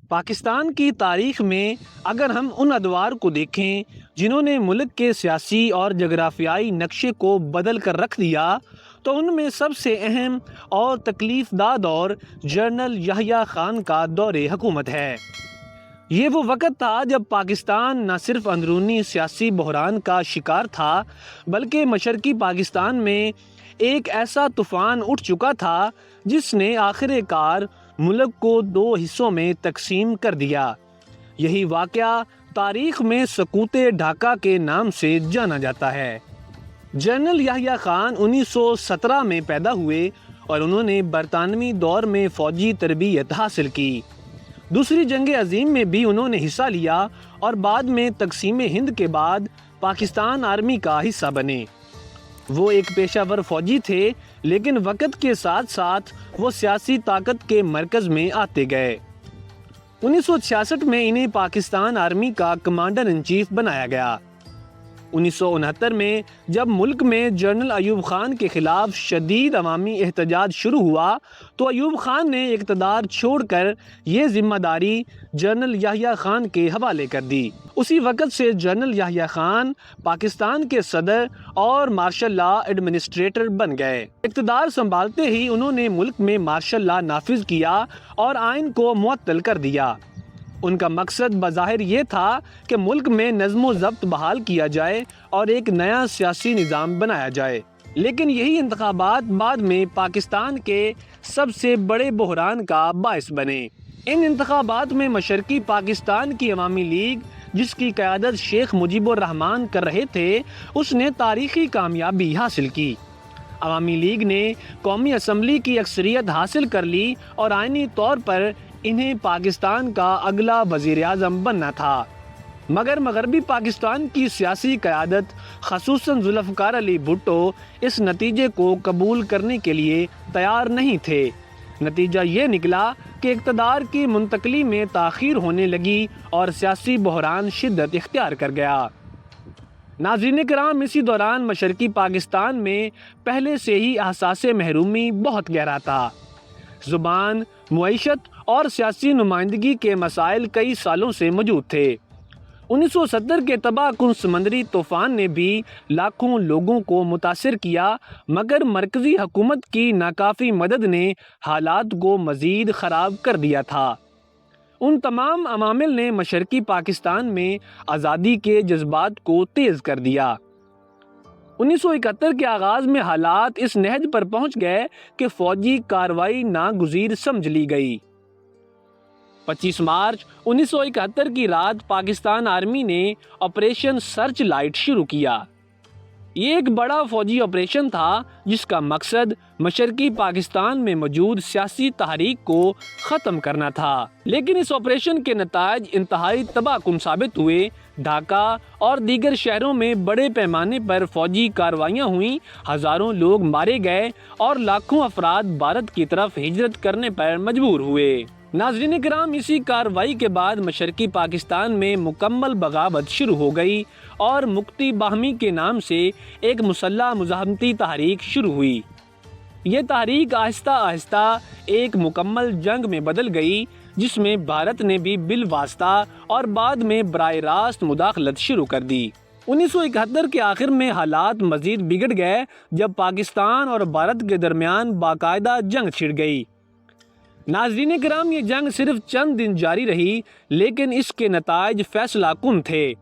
پاکستان کی تاریخ میں اگر ہم ان ادوار کو دیکھیں جنہوں نے ملک کے سیاسی اور جغرافیائی نقشے کو بدل کر رکھ دیا تو ان میں سب سے اہم اور تکلیف دہ دور جنرل یحییٰ خان کا دور حکومت ہے۔ یہ وہ وقت تھا جب پاکستان نہ صرف اندرونی سیاسی بحران کا شکار تھا بلکہ مشرقی پاکستان میں ایک ایسا طوفان اٹھ چکا تھا جس نے آخر کار ملک کو دو حصوں میں تقسیم کر دیا۔ یہی واقعہ تاریخ میں سقوط ڈھاکہ کے نام سے جانا جاتا ہے۔ جنرل یحییٰ خان 1917 میں پیدا ہوئے اور انہوں نے برطانوی دور میں فوجی تربیت حاصل کی۔ دوسری جنگ عظیم میں بھی انہوں نے حصہ لیا اور بعد میں تقسیم ہند کے بعد پاکستان آرمی کا حصہ بنے۔ وہ ایک پیشہ ور فوجی تھے لیکن وقت کے ساتھ ساتھ وہ سیاسی طاقت کے مرکز میں آتے گئے۔ 1966 میں انہیں پاکستان آرمی کا کمانڈر ان چیف بنایا گیا۔ 1969 میں جب ملک میں جنرل ایوب خان کے خلاف شدید عوامی احتجاج شروع ہوا تو ایوب خان نے اقتدار چھوڑ کر یہ ذمہ داری جنرل یحییٰ خان کے حوالے کر دی۔ اسی وقت سے جنرل یحییٰ خان پاکستان کے صدر اور مارشل لا ایڈمنسٹریٹر بن گئے۔ اقتدار سنبھالتے ہی انہوں نے ملک میں مارشل لا نافذ کیا اور آئین کو معطل کر دیا۔ ان کا مقصد بظاہر یہ تھا کہ ملک میں نظم و ضبط بحال کیا جائے اور ایک نیا سیاسی نظام بنایا جائے، لیکن یہی انتخابات بعد میں پاکستان کے سب سے بڑے بحران کا باعث بنے۔ ان انتخابات میں مشرقی پاکستان کی عوامی لیگ جس کی قیادت شیخ مجیب الرحمان کر رہے تھے اس نے تاریخی کامیابی حاصل کی۔ عوامی لیگ نے قومی اسمبلی کی اکثریت حاصل کر لی اور آئینی طور پر انہیں پاکستان کا اگلا وزیر اعظم بننا تھا، مگر مغربی پاکستان کی سیاسی قیادت خصوصاً ذوالفقار علی بھٹو اس نتیجے کو قبول کرنے کے لیے تیار نہیں تھے۔ نتیجہ یہ نکلا کہ اقتدار کی منتقلی میں تاخیر ہونے لگی اور سیاسی بحران شدت اختیار کر گیا۔ ناظرین کرام، اسی دوران مشرقی پاکستان میں پہلے سے ہی احساس محرومی بہت گہرا تھا۔ زبان، معیشت اور سیاسی نمائندگی کے مسائل کئی سالوں سے موجود تھے۔ 1970 کے تباہ کن سمندری طوفان نے بھی لاکھوں لوگوں کو متاثر کیا مگر مرکزی حکومت کی ناکافی مدد نے حالات کو مزید خراب کر دیا تھا۔ ان تمام عوامل نے مشرقی پاکستان میں آزادی کے جذبات کو تیز کر دیا۔ 1971 کے آغاز میں حالات اس نہج پر پہنچ گئے کہ فوجی کارروائی ناگزیر سمجھ لی گئی۔ 25 مارچ 1971 کی رات پاکستان آرمی نے آپریشن سرچ لائٹ شروع کیا۔ یہ ایک بڑا فوجی آپریشن تھا جس کا مقصد مشرقی پاکستان میں موجود سیاسی تحریک کو ختم کرنا تھا، لیکن اس آپریشن کے نتائج انتہائی تباہ کن ثابت ہوئے۔ ڈھاکہ اور دیگر شہروں میں بڑے پیمانے پر فوجی کارروائیاں ہوئیں، ہزاروں لوگ مارے گئے اور لاکھوں افراد بھارت کی طرف ہجرت کرنے پر مجبور ہوئے۔ ناظرین کرام، اسی کارروائی کے بعد مشرقی پاکستان میں مکمل بغاوت شروع ہو گئی اور مکتی باہمی کے نام سے ایک مسلح مزاحمتی تحریک شروع ہوئی۔ یہ تحریک آہستہ آہستہ ایک مکمل جنگ میں بدل گئی جس میں بھارت نے بھی بالواسطہ اور بعد میں براہ راست مداخلت شروع کر دی۔ 1971 کے آخر میں حالات مزید بگڑ گئے جب پاکستان اور بھارت کے درمیان باقاعدہ جنگ چھڑ گئی۔ ناظرین کرام، یہ جنگ صرف چند دن جاری رہی لیکن اس کے نتائج فیصلہ کن تھے۔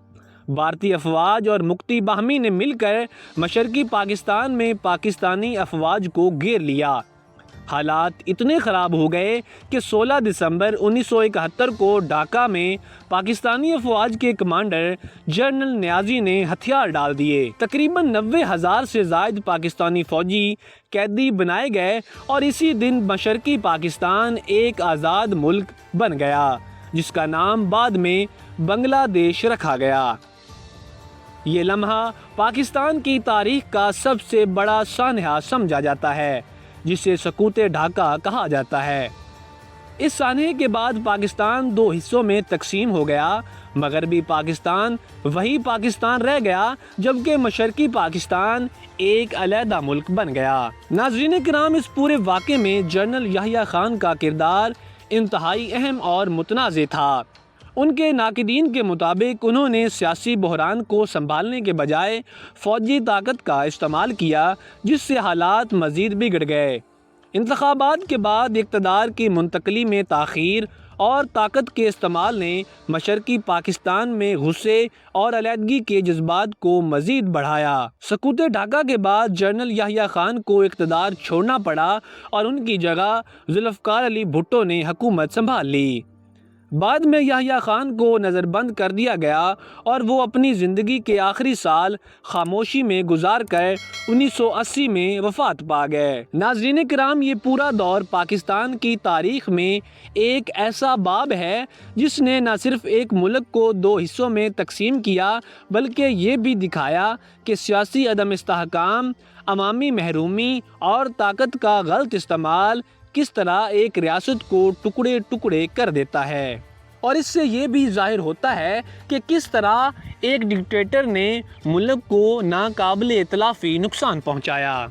بھارتی افواج اور مکتی باہمی نے مل کر مشرقی پاکستان میں پاکستانی افواج کو گھیر لیا۔ حالات اتنے خراب ہو گئے کہ 16 دسمبر 1971 کو ڈھاکہ میں پاکستانی افواج کے کمانڈر جنرل نیازی نے ہتھیار ڈال دیے۔ تقریباً 90,000 سے زائد پاکستانی فوجی قیدی بنائے گئے اور اسی دن مشرقی پاکستان ایک آزاد ملک بن گیا جس کا نام بعد میں بنگلہ دیش رکھا گیا۔ یہ لمحہ پاکستان کی تاریخ کا سب سے بڑا سانحہ سمجھا جاتا ہے جسے سقوط ڈھاکہ کہا جاتا ہے۔ اس سانحے کے بعد پاکستان دو حصوں میں تقسیم ہو گیا۔ مغربی پاکستان وہی پاکستان رہ گیا جبکہ مشرقی پاکستان ایک علیحدہ ملک بن گیا۔ ناظرین کرام، اس پورے واقعے میں جنرل یحییٰ خان کا کردار انتہائی اہم اور متنازع تھا۔ ان کے ناقدین کے مطابق انہوں نے سیاسی بحران کو سنبھالنے کے بجائے فوجی طاقت کا استعمال کیا، جس سے حالات مزید بگڑ گئے۔ انتخابات کے بعد اقتدار کی منتقلی میں تاخیر اور طاقت کے استعمال نے مشرقی پاکستان میں غصے اور علیحدگی کے جذبات کو مزید بڑھایا۔ سقوط ڈھاکہ کے بعد جنرل یحییٰ خان کو اقتدار چھوڑنا پڑا اور ان کی جگہ ذوالفقار علی بھٹو نے حکومت سنبھال لی۔ بعد میں یحییٰ خان کو نظر بند کر دیا گیا اور وہ اپنی زندگی کے آخری سال خاموشی میں گزار کر 1980 میں وفات پا گئے۔ ناظرین کرام، یہ پورا دور پاکستان کی تاریخ میں ایک ایسا باب ہے جس نے نہ صرف ایک ملک کو دو حصوں میں تقسیم کیا بلکہ یہ بھی دکھایا کہ سیاسی عدم استحکام، عوامی محرومی اور طاقت کا غلط استعمال کس طرح ایک ریاست کو ٹکڑے ٹکڑے کر دیتا ہے، اور اس سے یہ بھی ظاہر ہوتا ہے کہ کس طرح ایک ڈکٹیٹر نے ملک کو ناقابل اتلافی نقصان پہنچایا۔